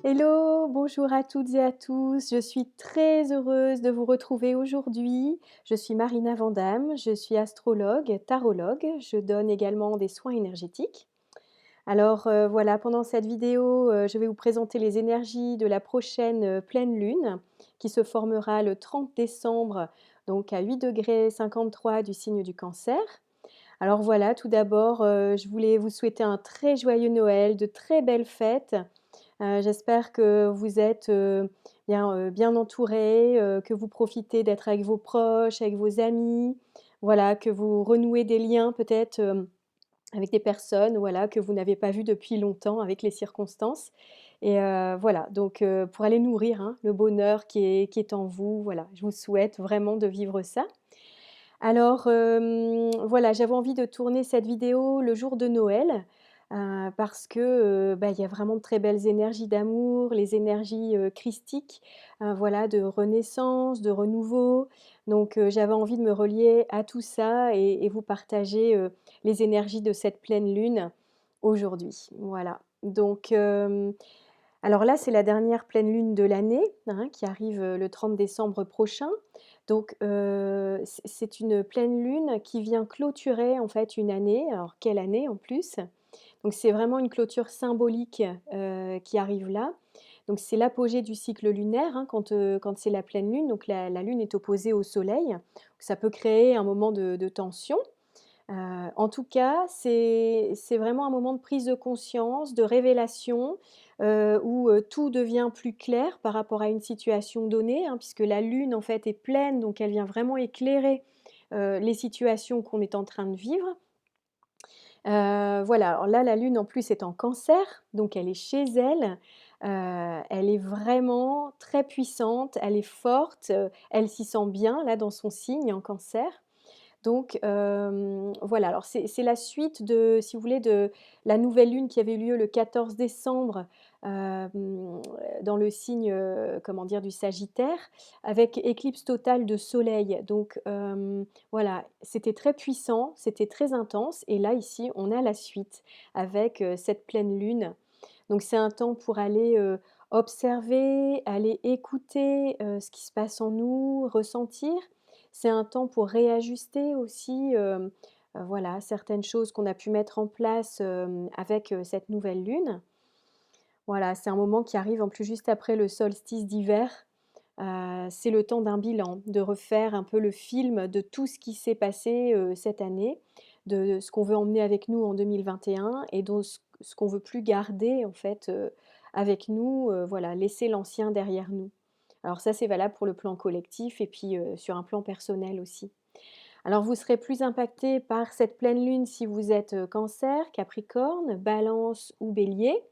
Hello, bonjour à toutes et à tous. Je suis très heureuse de vous retrouver aujourd'hui. Je suis Marina Vandamme, je suis astrologue, tarologue. Je donne également des soins énergétiques. Alors voilà, pendant cette vidéo, je vais vous présenter les énergies de la prochaine pleine lune qui se formera le 30 décembre, donc à 8,53 du signe du Cancer. Alors voilà, tout d'abord, je voulais vous souhaiter un très joyeux Noël, de très belles fêtes. J'espère que vous êtes, bien entourés, que vous profitez d'être avec vos proches, avec vos amis. Voilà, que vous renouez des liens peut-être, avec des personnes, voilà, que vous n'avez pas vues depuis longtemps avec les circonstances et voilà, donc pour aller nourrir, hein, le bonheur qui est en vous, voilà. Je vous souhaite vraiment de vivre ça. Alors, voilà, j'avais envie de tourner cette vidéo le jour de Noël, parce que, il y a vraiment de très belles énergies d'amour, les énergies, christiques, voilà, de renaissance, de renouveau. Donc, j'avais envie de me relier à tout ça et vous partager, les énergies de cette pleine lune aujourd'hui. Voilà. Donc, alors là, c'est la dernière pleine lune de l'année, hein, qui arrive, le 30 décembre prochain. Donc, c'est une pleine lune qui vient clôturer, en fait, une année. Alors quelle année en plus? Donc c'est vraiment une clôture symbolique, qui arrive là. Donc c'est l'apogée du cycle lunaire, hein, quand c'est la pleine lune, donc la lune est opposée au soleil. Ça peut créer un moment de tension. En tout cas, c'est vraiment un moment de prise de conscience, de révélation, où, tout devient plus clair par rapport à une situation donnée, hein, puisque la lune, en fait, est pleine, donc elle vient vraiment éclairer, les situations qu'on est en train de vivre. Voilà, alors là, la lune, en plus, est en Cancer, donc elle est chez elle. Elle est vraiment très puissante, elle est forte, elle s'y sent bien, là, dans son signe en Cancer. Donc voilà, alors c'est la suite de, si vous voulez, de la nouvelle lune qui avait eu lieu le 14 décembre, hem, dans le signe, comment dire? Du Sagittaire, avec éclipse totale de soleil. Donc voilà, c'était très puissant, c'était très intense et là, ici, on a la suite avec, cette pleine lune. Donc c'est un temps pour aller, observer, aller écouter, ce qui se passe en nous, ressentir. C'est un temps pour réajuster aussi, voilà, certaines choses qu'on a pu mettre en place, avec, cette nouvelle lune. Voilà, c'est un moment qui arrive en plus juste après le solstice d'hiver. C'est le temps d'un bilan, de refaire un peu le film de tout ce qui s'est passé, cette année, de ce qu'on veut emmener avec nous en 2021 et dont ce qu'on veut plus garder en fait, avec nous, voilà, laisser l'ancien derrière nous. Alors ça, c'est valable pour le plan collectif et puis, sur un plan personnel aussi. Alors vous serez plus impacté par cette pleine lune si vous êtes, Cancer, Capricorne, Balance ou Bélier,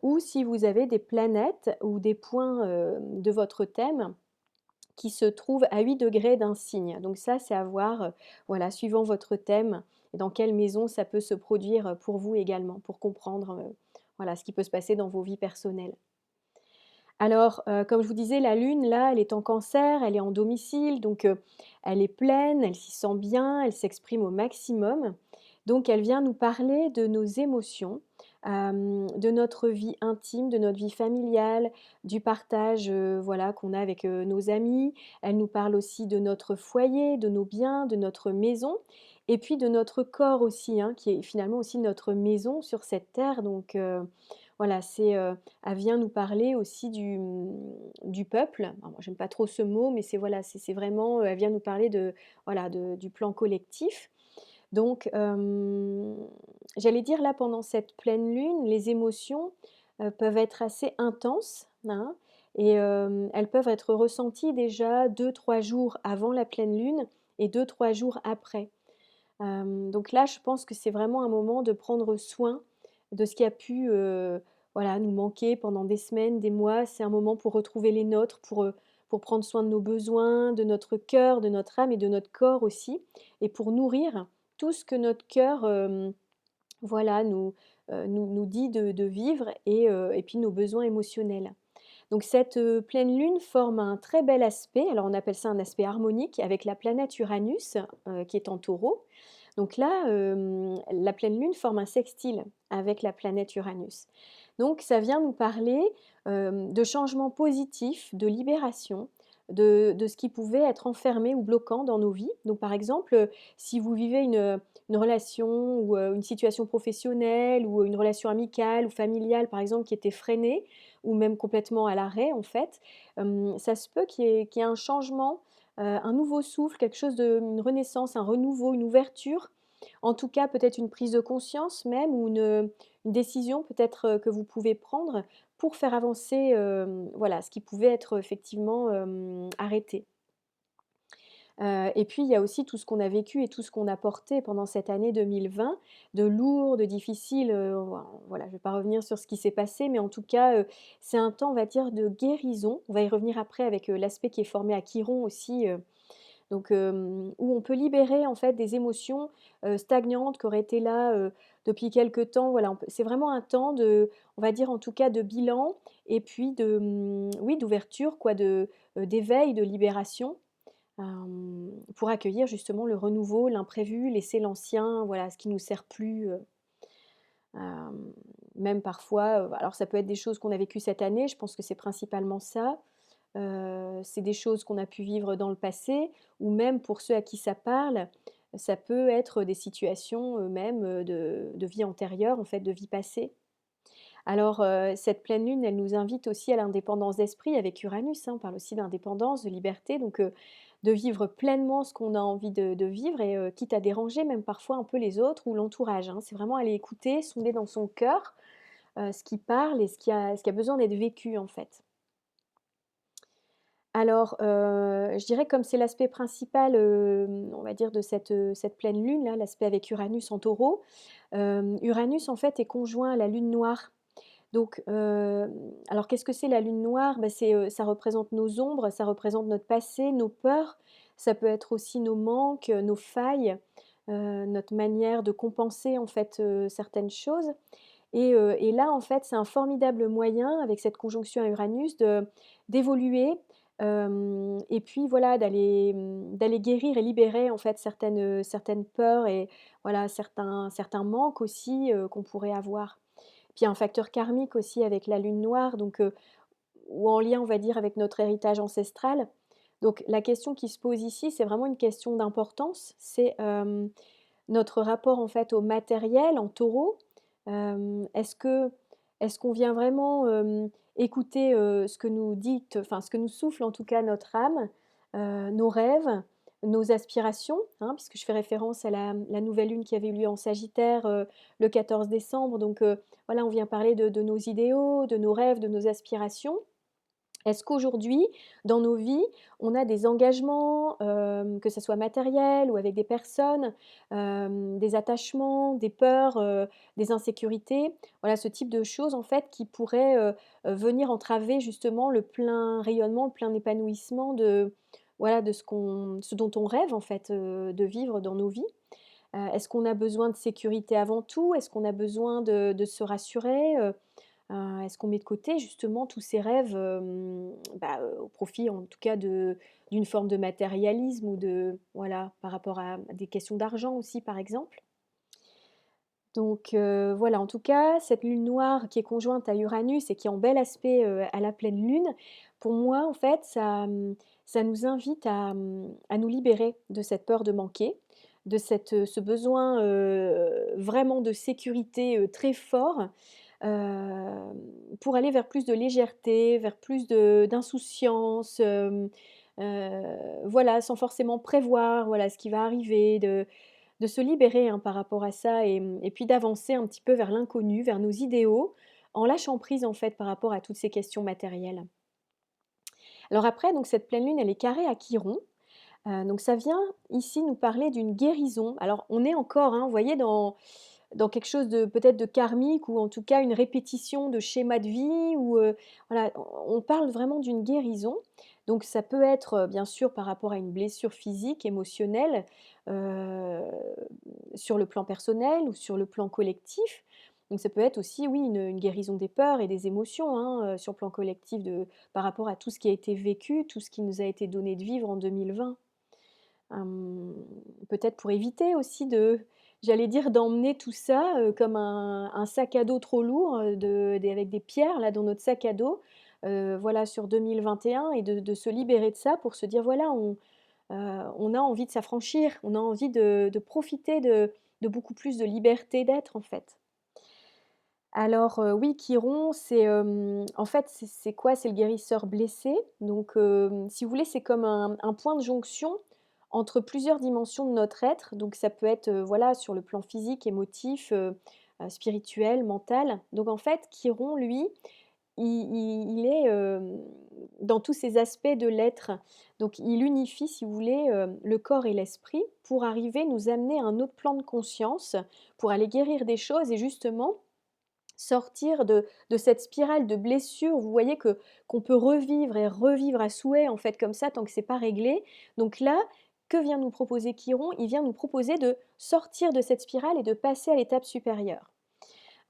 ou si vous avez des planètes ou des points, de votre thème qui se trouvent à 8 degrés d'un signe. Donc ça, c'est à voir, voilà, suivant votre thème et dans quelle maison ça peut se produire, pour vous également, pour comprendre, voilà, ce qui peut se passer dans vos vies personnelles. Alors, comme je vous disais, la lune, là, elle est en Cancer, elle est en domicile, donc elle est pleine, elle s'y sent bien, elle s'exprime au maximum. Donc elle vient nous parler de nos émotions, de notre vie intime, de notre vie familiale, du partage, voilà, qu'on a avec, nos amis. Elle nous parle aussi de notre foyer, de nos biens, de notre maison et puis de notre corps aussi, hein, qui est finalement aussi notre maison sur cette terre. Donc voilà, elle vient nous parler aussi du peuple. Alors moi, j'aime pas trop ce mot, mais c'est voilà, c'est vraiment, elle vient nous parler de voilà, du plan collectif. Donc, j'allais dire là, pendant cette pleine lune, les émotions, peuvent être assez intenses, hein, et elles peuvent être ressenties déjà 2, 3 jours avant la pleine lune et 2, 3 jours après. Donc là, je pense que c'est vraiment un moment de prendre soin de ce qui a pu, voilà, nous manquer pendant des semaines, des mois. C'est un moment pour retrouver les nôtres, pour prendre soin de nos besoins, de notre cœur, de notre âme et de notre corps aussi et pour nourrir tout ce que notre cœur, voilà, nous dit de vivre et puis nos besoins émotionnels. Donc cette, pleine lune forme un très bel aspect, alors on appelle ça un aspect harmonique avec la planète Uranus, qui est en Taureau. Donc là, la pleine lune forme un sextile avec la planète Uranus. Donc ça vient nous parler, de changements positifs, de libération, de ce qui pouvait être enfermé ou bloquant dans nos vies. Donc par exemple, si vous vivez une relation ou, une situation professionnelle ou une relation amicale ou familiale par exemple qui était freinée ou même complètement à l'arrêt en fait, ça se peut qu'il y ait un changement, un nouveau souffle, quelque chose une renaissance, un renouveau, une ouverture, en tout cas peut-être une prise de conscience même ou une décision peut-être, que vous pouvez prendre pour faire avancer, voilà, ce qui pouvait être effectivement, arrêté. Et puis il y a aussi tout ce qu'on a vécu et tout ce qu'on a porté pendant cette année 2020, de lourd, de difficile, voilà, je ne vais pas revenir sur ce qui s'est passé, mais en tout cas, c'est un temps, on va dire, de guérison. On va y revenir après avec, l'aspect qui est formé à Chiron aussi, donc où on peut libérer en fait des émotions, stagnantes qui auraient été là, depuis quelque temps. Voilà, c'est vraiment un temps de, on va dire en tout cas de bilan et puis de, oui, d'ouverture quoi, d'éveil, de libération, pour accueillir justement le renouveau, l'imprévu, laisser l'ancien, voilà, ce qui nous sert plus, hem, même parfois, alors ça peut être des choses qu'on a vécues cette année, je pense que c'est principalement ça. C'est des choses qu'on a pu vivre dans le passé ou même pour ceux à qui ça parle, ça peut être des situations, même, de vie antérieure, en fait, de vie passée. Alors, cette pleine lune, elle nous invite aussi à l'indépendance d'esprit avec Uranus, hein. On parle aussi d'indépendance, de liberté, donc de vivre pleinement ce qu'on a envie de vivre et quitte à déranger même parfois un peu les autres ou l'entourage, hein. C'est vraiment aller écouter, sonder dans son cœur, ce qui parle et ce qui a besoin d'être vécu, en fait. Alors, je dirais comme c'est l'aspect principal, on va dire de cette pleine lune-là, l'aspect avec Uranus en Taureau. Uranus en fait est conjoint à la lune noire. Donc, alors qu'est-ce que c'est la lune noire? Bah, c'est, ça représente nos ombres, ça représente notre passé, nos peurs. Ça peut être aussi nos manques, nos failles, notre manière de compenser en fait, certaines choses et là, en fait, c'est un formidable moyen avec cette conjonction à Uranus d'évoluer, et puis voilà, d'aller guérir et libérer en fait certaines peurs et voilà, certains manques aussi, qu'on pourrait avoir. Puis il y a un facteur karmique aussi avec la lune noire donc ou en lien, on va dire, avec notre héritage ancestral. Donc la question qui se pose ici, c'est vraiment une question d'importance. C'est, notre rapport en fait au matériel en Taureau. Est-ce qu'on vient vraiment, écouter, ce que nous dicte, enfin ce que nous souffle en tout cas notre âme, nos rêves, nos aspirations, hein, puisque je fais référence à la nouvelle lune qui avait eu lieu en Sagittaire, le 14 décembre donc voilà, on vient parler de nos idéaux, de nos rêves, de nos aspirations. Est-ce qu'aujourd'hui, dans nos vies, on a des engagements, que ce soit matériels ou avec des personnes, des attachements, des peurs, des insécurités? Voilà, ce type de choses, en fait, qui pourraient, venir entraver justement le plein rayonnement, le plein épanouissement de voilà, de ce dont on rêve, en fait, de vivre dans nos vies. Est-ce qu'on a besoin de sécurité avant tout? Est-ce qu'on a besoin de se rassurer? Est-ce qu'on met de côté justement tous ces rêves, bah, au profit en tout cas d'une forme de matérialisme ou de voilà, par rapport à des questions d'argent aussi par exemple? Donc voilà, en tout cas, cette lune noire qui est conjointe à Uranus et qui est en bel aspect, à la pleine lune, pour moi en fait ça, ça nous invite à nous libérer de cette peur de manquer, de ce besoin, vraiment de sécurité, très fort, pour aller vers plus de légèreté, vers plus d'insouciance, voilà, sans forcément prévoir, voilà, ce qui va arriver, de se libérer, hein, par rapport à ça et puis d'avancer un petit peu vers l'inconnu, vers nos idéaux, en lâchant prise, en fait, par rapport à toutes ces questions matérielles. Alors après, donc cette pleine lune, elle est carrée à Chiron, donc ça vient ici nous parler d'une guérison. Alors on est encore, hein, vous voyez, dans quelque chose de peut-être de karmique ou en tout cas une répétition de schémas de vie ou, voilà, on parle vraiment d'une guérison. Donc ça peut être, bien sûr par rapport à une blessure physique, émotionnelle, heu, sur le plan personnel ou sur le plan collectif. Donc ça peut être aussi, oui, une guérison des peurs et des émotions, hein, sur le plan collectif par rapport à tout ce qui a été vécu, tout ce qui nous a été donné de vivre en 2020. Hem, peut-être pour éviter aussi de j'allais dire d'emmener tout ça, comme un sac à dos trop lourd, avec des pierres là dans notre sac à dos, voilà sur 2021 et de se libérer de ça pour se dire voilà on a envie de s'affranchir, on a envie de profiter de beaucoup plus de liberté d'être en fait. Alors, oui, Chiron, en fait, c'est quoi? C'est le guérisseur blessé. Donc, si vous voulez, c'est comme un point de jonction entre plusieurs dimensions de notre être. Donc ça peut être, voilà, sur le plan physique, émotif, spirituel, mental. Donc en fait, Chiron, lui, il est, dans tous ces aspects de l'être. Donc il unifie, si vous voulez, le corps et l'esprit pour arriver, nous amener à un autre plan de conscience, pour aller guérir des choses et justement sortir de cette spirale de blessures, vous voyez que qu'on peut revivre et revivre à souhait, en fait, comme ça, tant que c'est pas réglé. Donc là, que vient nous proposer Chiron? Il vient nous proposer de sortir de cette spirale et de passer à l'étape supérieure.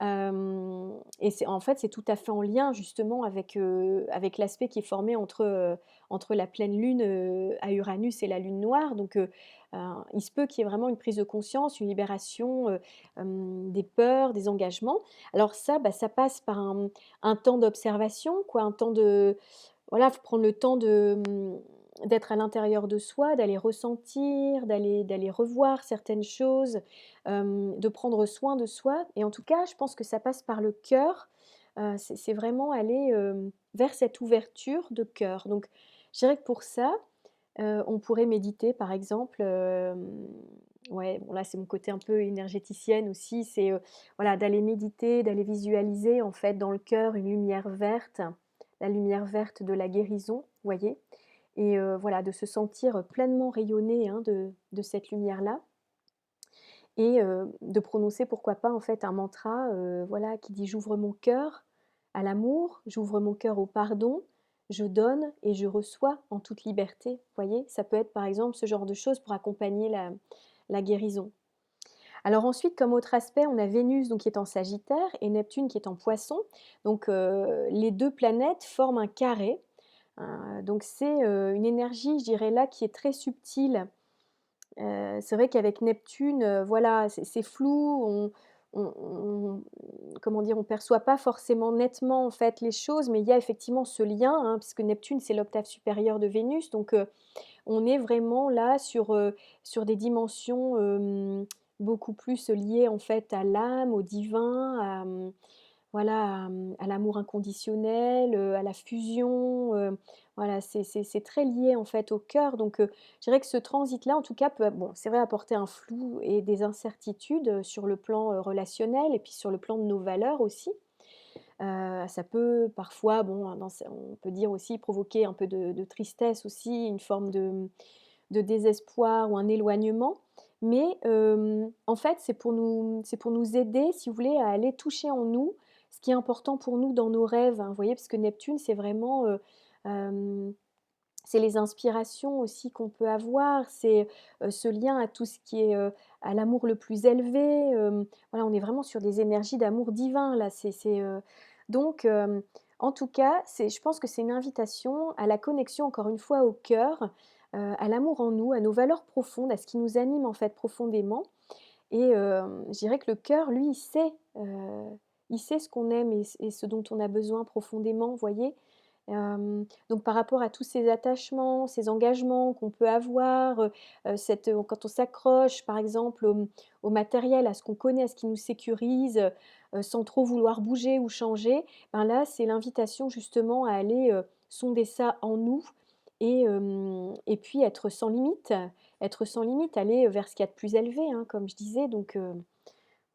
Et c'est en fait, c'est tout à fait en lien justement avec l'aspect qui est formé entre la pleine lune, à Uranus et la lune noire. Donc, il se peut qu'il y ait vraiment une prise de conscience, une libération, des peurs, des engagements. Alors ça, bah, ça passe par un temps d'observation, quoi, un temps de voilà, faut prendre le temps d'être à l'intérieur de soi, d'aller ressentir, d'aller revoir certaines choses, de prendre soin de soi et en tout cas, je pense que ça passe par le cœur, c'est vraiment aller, vers cette ouverture de cœur. Donc je dirais que pour ça, on pourrait méditer par exemple, ouais, bon là, c'est mon côté un peu énergéticienne aussi, c'est, voilà, d'aller méditer, d'aller visualiser en fait dans le cœur une lumière verte, la lumière verte de la guérison, vous voyez? Et voilà, de se sentir pleinement rayonné, hein, de cette lumière-là et de prononcer pourquoi pas en fait un mantra, voilà, qui dit: «J'ouvre mon cœur à l'amour, j'ouvre mon cœur au pardon, je donne et je reçois en toute liberté». Vous voyez? Ça peut être par exemple ce genre de choses pour accompagner la guérison. Alors ensuite, comme autre aspect, on a Vénus donc qui est en Sagittaire et Neptune qui est en Poisson. Donc les 2 planètes forment un carré. Donc c'est, une énergie, je dirais là, qui est très subtile. C'est vrai qu'avec Neptune, voilà, c'est flou, on comment dire? On perçoit pas forcément nettement, en fait, les choses, mais il y a effectivement ce lien, hein, puisque Neptune, c'est l'octave supérieure de Vénus, donc on est vraiment là sur des dimensions, beaucoup plus liées, en fait, à l'âme, au divin, voilà, à l'amour inconditionnel, à la fusion, voilà, c'est très lié, en fait, au cœur donc je dirais que ce transit-là, en tout cas, peut bon, c'est vrai, apporter un flou et des incertitudes, sur le plan, relationnel et puis sur le plan de nos valeurs aussi. Ça peut parfois, bon, hein, on peut dire aussi provoquer un peu de tristesse aussi, une forme de désespoir ou un éloignement. Mais, en fait, c'est pour nous aider, si vous voulez, à aller toucher en nous ce qui est important pour nous dans nos rêves, hein. Vous voyez? Parce que Neptune, c'est vraiment, hem, c'est les inspirations aussi qu'on peut avoir, c'est, ce lien à tout ce qui est, à l'amour le plus élevé, voilà, on est vraiment sur des énergies d'amour divin là, donc, en tout cas, je pense que c'est une invitation à la connexion encore une fois au cœur, à l'amour en nous, à nos valeurs profondes, à ce qui nous anime en fait profondément et je dirais que le cœur lui, il sait ce qu'on aime et ce dont on a besoin profondément, vous voyez? Donc par rapport à tous ces attachements, ces engagements qu'on peut avoir, quand on s'accroche par exemple au matériel, à ce qu'on connaît, à ce qui nous sécurise, sans trop vouloir bouger ou changer, ben là, c'est l'invitation justement à aller, sonder ça en nous et puis être sans limite, aller vers ce qu'il y a de plus élevé, hein, comme je disais donc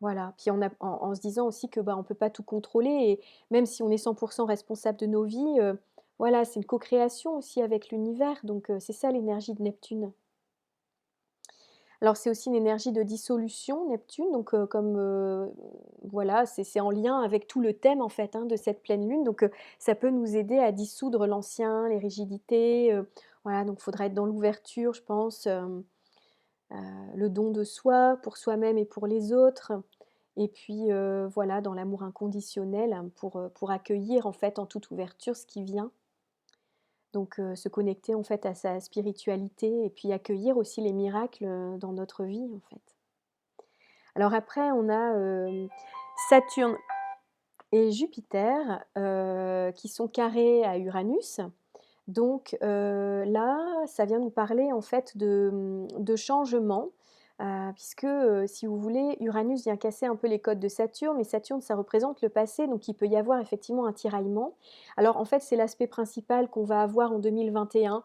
voilà, puis en se disant aussi que, bah, on peut pas tout contrôler et même si on est 100 responsable de nos vies, voilà, c'est une co-création aussi avec l'univers, donc c'est ça l'énergie de Neptune. Alors c'est aussi une énergie de dissolution, Neptune, donc comme, voilà, c'est en lien avec tout le thème en fait, hein, de cette pleine lune, donc ça peut nous aider à dissoudre l'ancien, les rigidités, voilà, donc il faudra être dans l'ouverture, je pense, heu, le don de soi, pour soi-même et pour les autres et puis, voilà, dans l'amour inconditionnel, hein, pour accueillir en fait en toute ouverture ce qui vient. Donc se connecter en fait à sa spiritualité et puis accueillir aussi les miracles, dans notre vie en fait. Alors après on a, Saturne et Jupiter, qui sont carrés à Uranus. Donc là, ça vient nous parler en fait de changement, puisque, si vous voulez, Uranus vient casser un peu les codes de Saturne, mais Saturne, ça représente le passé, donc il peut y avoir effectivement un tiraillement. Alors en fait, c'est l'aspect principal qu'on va avoir en 2021,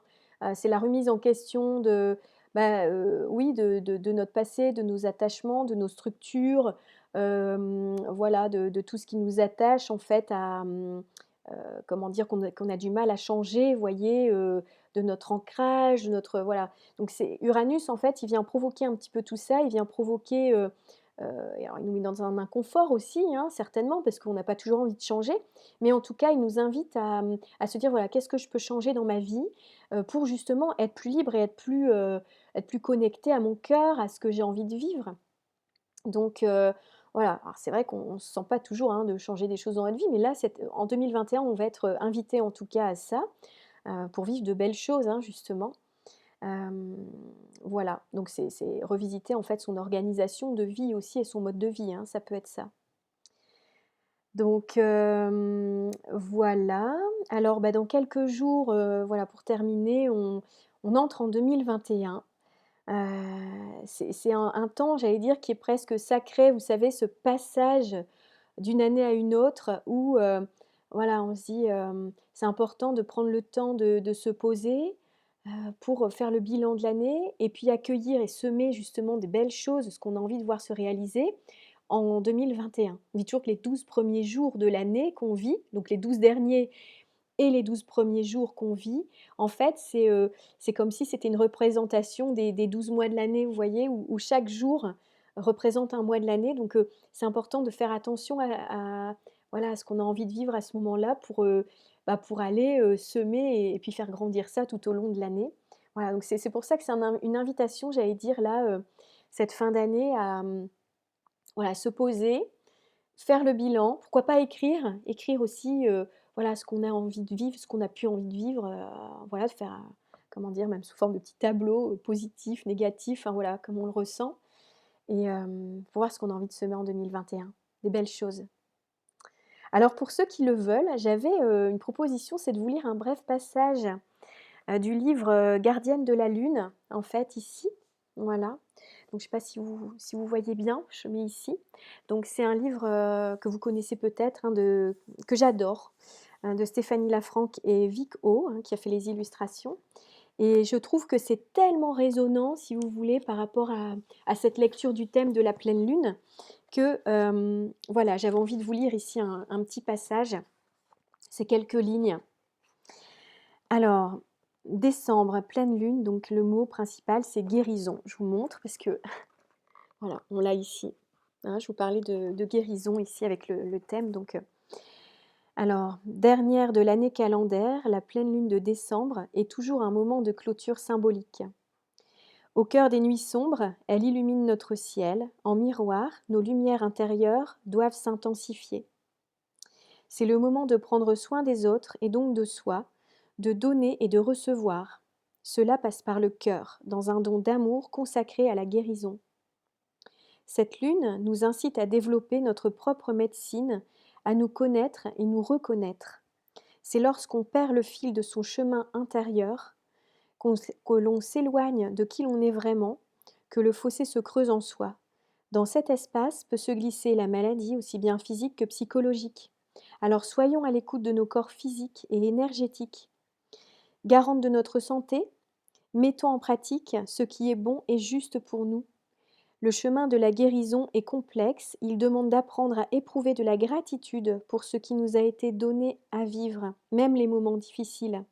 c'est la remise en question de, bah, oui, de notre passé, de nos attachements, de nos structures, voilà, de tout ce qui nous attache en fait à, comment dire? Qu'on a du mal à changer, vous voyez? De notre ancrage, de notre voilà. Donc c'est Uranus, en fait, il vient provoquer un petit peu tout ça, il vient provoquer, et alors il nous met dans un inconfort aussi, hein, certainement, parce qu'on n'a pas toujours envie de changer. Mais en tout cas, il nous invite à se dire: «Voilà, qu'est-ce que je peux changer dans ma vie?» Pour justement être plus libre et être plus connecté à mon cœur, à ce que j'ai envie de vivre. Donc voilà, alors c'est vrai qu'on ne se sent pas toujours, hein, de changer des choses dans notre vie, mais là, en 2021, on va être, invités en tout cas à ça, pour vivre de belles choses, hein, justement. Hem, voilà, donc c'est revisiter en fait son organisation de vie aussi et son mode de vie, hein, ça peut être ça. Donc voilà. Alors, bah, dans quelques jours, voilà, pour terminer, on entre en 2021. C'est un temps, j'allais dire, qui est presque sacré. Vous savez, ce passage d'une année à une autre où, voilà, on se dit, c'est important de prendre le temps de se poser, pour faire le bilan de l'année et puis accueillir et semer justement des belles choses, ce qu'on a envie de voir se réaliser en 2021. On dit toujours que les 12 premiers jours de l'année qu'on vit, donc les 12 derniers et les 12 premiers jours qu'on vit, en fait, c'est comme si c'était une représentation des 12 mois de l'année, vous voyez? Où chaque jour représente un mois de l'année. Donc c'est important de faire attention voilà, à ce qu'on a envie de vivre à ce moment-là pour aller, semer et puis faire grandir ça tout au long de l'année. Voilà, donc c'est pour ça que c'est une invitation, j'allais dire là, cette fin d'année à, voilà, se poser, faire le bilan, pourquoi pas écrire? Écrire aussi, voilà, ce qu'on a envie de vivre, ce qu'on a pu envie de vivre, voilà, de faire, comment dire? Même sous forme de petits tableaux, positifs, négatifs, enfin voilà, comme on le ressent et pour voir ce qu'on a envie de semer en 2021. Des belles choses. Alors pour ceux qui le veulent, j'avais, une proposition, c'est de vous lire un bref passage, du livre, Gardienne de la lune, en fait, ici. Voilà. Donc je ne sais pas si vous voyez bien, je mets ici. Donc c'est un livre, que vous connaissez peut-être, hein, que j'adore, de Stéphanie Lafranc et Vic O, hein, qui a fait les illustrations et je trouve que c'est tellement résonnant, si vous voulez, par rapport à cette lecture du thème de la pleine lune que, voilà, j'avais envie de vous lire ici un petit passage. C'est quelques lignes. Alors, décembre, pleine lune, donc le mot principal, c'est guérison. Je vous montre parce que, voilà, on l'a ici. Hein, je vous parlais de guérison ici avec le thème. Donc, alors, dernière de l'année calendaire, la pleine lune de décembre est toujours un moment de clôture symbolique. Au cœur des nuits sombres, elle illumine notre ciel. En miroir, nos lumières intérieures doivent s'intensifier. C'est le moment de prendre soin des autres et donc de soi, de donner et de recevoir. Cela passe par le cœur, dans un don d'amour consacré à la guérison. Cette lune nous incite à développer notre propre médecine, à nous connaître et nous reconnaître. C'est lorsqu'on perd le fil de son chemin intérieur, que l'on s'éloigne de qui l'on est vraiment, que le fossé se creuse en soi. Dans cet espace peut se glisser la maladie aussi bien physique que psychologique. Alors soyons à l'écoute de nos corps physiques et énergétiques. Garante de notre santé, mettons en pratique ce qui est bon et juste pour nous. Le chemin de la guérison est complexe, il demande d'apprendre à éprouver de la gratitude pour ce qui nous a été donné à vivre, même les moments difficiles.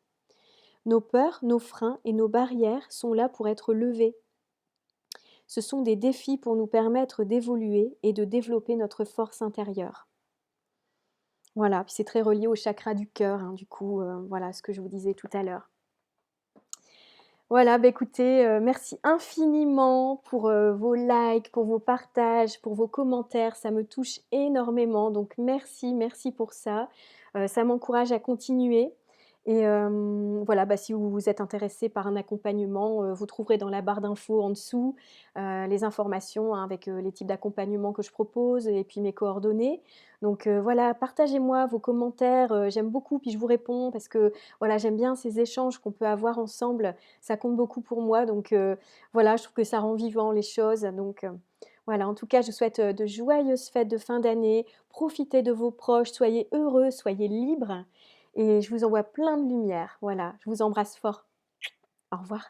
Nos peurs, nos freins et nos barrières sont là pour être levés. Ce sont des défis pour nous permettre d'évoluer et de développer notre force intérieure. Voilà, puis c'est très relié au chakra du cœur, hein, du coup, voilà ce que je vous disais tout à l'heure. Voilà, bah écoutez, merci infiniment pour vos likes, pour vos partages, pour vos commentaires, ça me touche énormément, donc merci, merci pour ça. Ça m'encourage à continuer Et voilà, bah, si vous êtes intéressé par un accompagnement, vous trouverez dans la barre d'infos en dessous, les informations, hein, avec, les types d'accompagnement que je propose et puis mes coordonnées. Donc voilà, partagez-moi vos commentaires, j'aime beaucoup, puis je vous réponds parce que, voilà, j'aime bien ces échanges qu'on peut avoir ensemble. Ça compte beaucoup pour moi, donc voilà, je trouve que ça rend vivant les choses. Donc voilà, en tout cas, je vous souhaite, de joyeuses fêtes de fin d'année. Profitez de vos proches, soyez heureux, soyez libres et je vous envoie plein de lumière. Voilà, je vous embrasse fort. Au revoir.